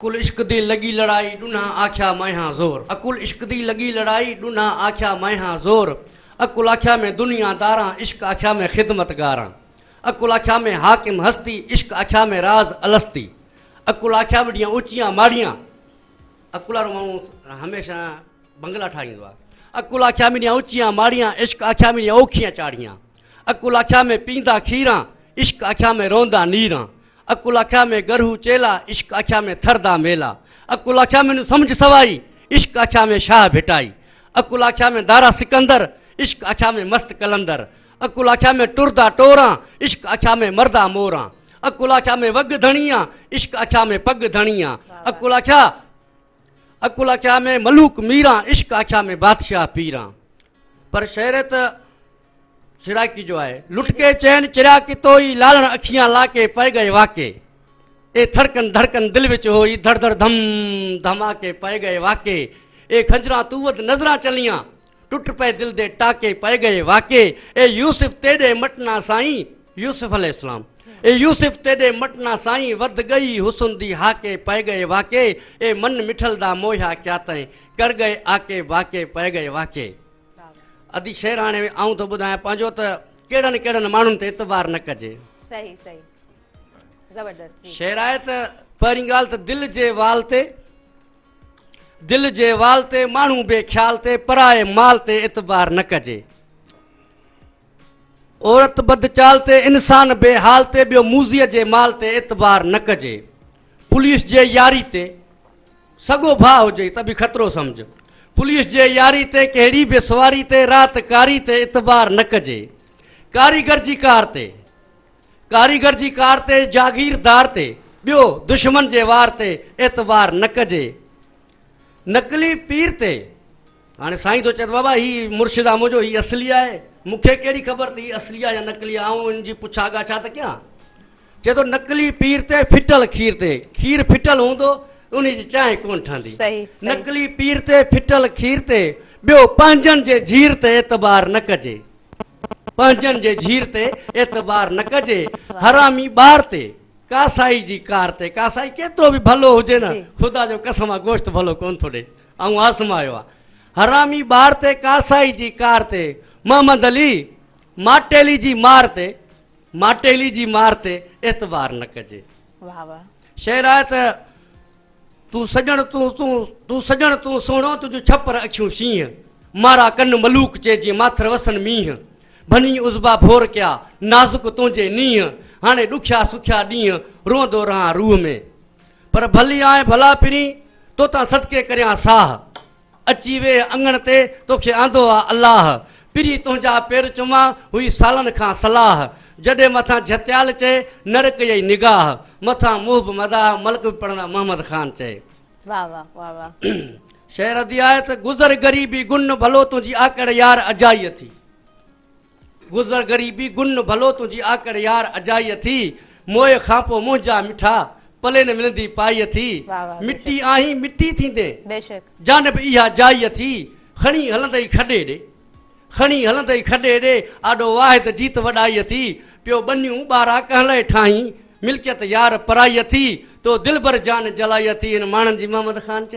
अकुल इश्क दी लगी लड़ाई डूना आख्या मैं जोर। अकुल इश्क दी लगी लड़ाई डूना आख्या मैं जोर। अकुल आख्या में दुनियादारा इश्क आख्या में खिदमतगारा। अकुल आख्या में हाकिम हस्ती इश्क आख्या में राज अलस्ती। अकुल आख्या में ॾियां ऊचियां माड़ियां। अकुल वारो माण्हू हमेशा बंगला ठाहींदो आहे। अकुल आख्या में ॾियां ऊचियां माड़ियां इश्क आख्या में ॾियां औखियां चाड़ियां। अकुल आख्या में पींदा खीरां इश्क आख्या में रोंदा नीरां। अकुल आख्या में गरहू चेला इश्क आख्या में थरदा मेला। अकुल आख्या में समझ सवाई इश्क आख्या में शाह भिटाई। अकुल आख्या में दारा सिकंदर इश्क आख्या में मस्त कलंदर। अकुल आख्या में टुरदा टोरा इश्क आख्या में मर्दा मोरा। अकुल आख्या में वग धणिया इश्क आख्या में पग धणिया। अकुल आख्या में मलूक मीरा इश्क आख्या में बादशाह पीरा। पर शहरत सिराकी जो है लुट के चैन चिरा की तोई लालण अखियां लाके पै गए वाके। ए धड़कन धड़कन दिल विच होई धड़ धड़ धम धमाके पै गए वाके। ए खंजरा तूवत नजरा चलियां टुट पे दिल दे टाके पै गए वाके। ए यूसुफ तेरे मटना साईं यूसुफ अलैहिस्सलाम। ए यूसुफ तेरे मटना साईं वध गई हुस्न दी हाके पै गए वाके। ए मन मिठल दा मोहा क्या तई कर गए आके वाके पै गए वाके। अदी शेर हाणे आऊं तो ॿुधायां पंहिंजो त कहिड़नि कहिड़नि माण्हुनि ते एतबार न कजे। सही सही ज़बरदस्त। शेर आहे त पहिरीं ॻाल्हि त दिल जे वाल ते माण्हू बेख्याल ते पराए माल ते एतबार न कजे। औरत बदचाल ते इंसान बेहाल ते ॿियो मूज़ीअ जे माल ते एतबार न कजे। पुलिस जे यारी ते सॻो भाउ हुजे त बि ख़तरो सम्झ। पुलिस जे यारी ते कहिड़ी बि सवारी ते रात कारी ते एतबार न कजे। कारीगर जी कार ते जागीरदार ते ॿियो दुश्मन जे वार ते एतबार न कजे। नकली पीर ते हाणे साईं तो चए बाबा ही मुर्शिद आहे मुंहिंजो, ही असली आहे, मूंखे कहिड़ी ख़बर त ही असली आहे या नकली आहे, ऐं हिनजी पुछागा छा त कयां। चए थो नकली पीर ते फिटल खीर ते खीर फिटल हूंदो उन जी चांहि कोन ठहंदी। नकली पीर ते फिटल खीर ते ॿियो पंहिंजनि जे झीर ते एतबार न कजे। पंहिंजनि जे झीर ते एतबार न कजे। हरामी ॿार ते कासाई जी कार ते कासाई केतिरो बि भलो हुजे न ख़ुदा जो कसम आहे गोश्त भलो कोन थो ॾे ऐं आसमायो आहे। हरामी ॿार ते कासाई जी कार ते मोहम्मद अली माटेली जी मार ते एतबार न कजे। शेर आहे त तूं सजण तूं सोणो तुंहिंजो छपर अखियूं शींहं। मारा कन मलूक चइजे माथर वसन मींहं। भनी उज़बा भोर कया नाज़ुक तुंहिंजे नींहं। हाणे ॾुखिया सुखिया ॾींहं रोंदो रहां रूह में। पर भली आहे भला पिरी तो तां सदके करियां साह। अची वे अंगण ते तोखे आंदो आहे अलाह। पिरी तुंहिंजा पेर चुमा हुई सालनि खां सलाह। जॾहिं मथां झत्याल चए नरक जी निगाह। मथां मुहब मदाह मलक बि पढ़ंदा मोहम्मद ख़ान चए। वाह वाह वाह वाह। शेर अदी आहे त गुज़र ग़रीबी गुन भलो तुंहिंजी आकड़ यार अजाई थी। गुज़र ग़रीबी गुन भलो तुंहिंजी आकड़ यार अजाई थी। मोए खां पोइ मुंहिंजा मिठा पले न मिलंदी पाई थी। मिट्टी आहीं मिट्टी थींदे जानब इहा जाई थी। खणी हलंदई खॾे ॾे आॾो वाहिद जीत वॾाई थी। पियो बनियूं ॿारहं कहलाए ठाहीं मिल्कियत यार पराई थी। तो दिलबर जान जलाई थी। इन माण्हुनि जी मोहम्मद ख़ान चए।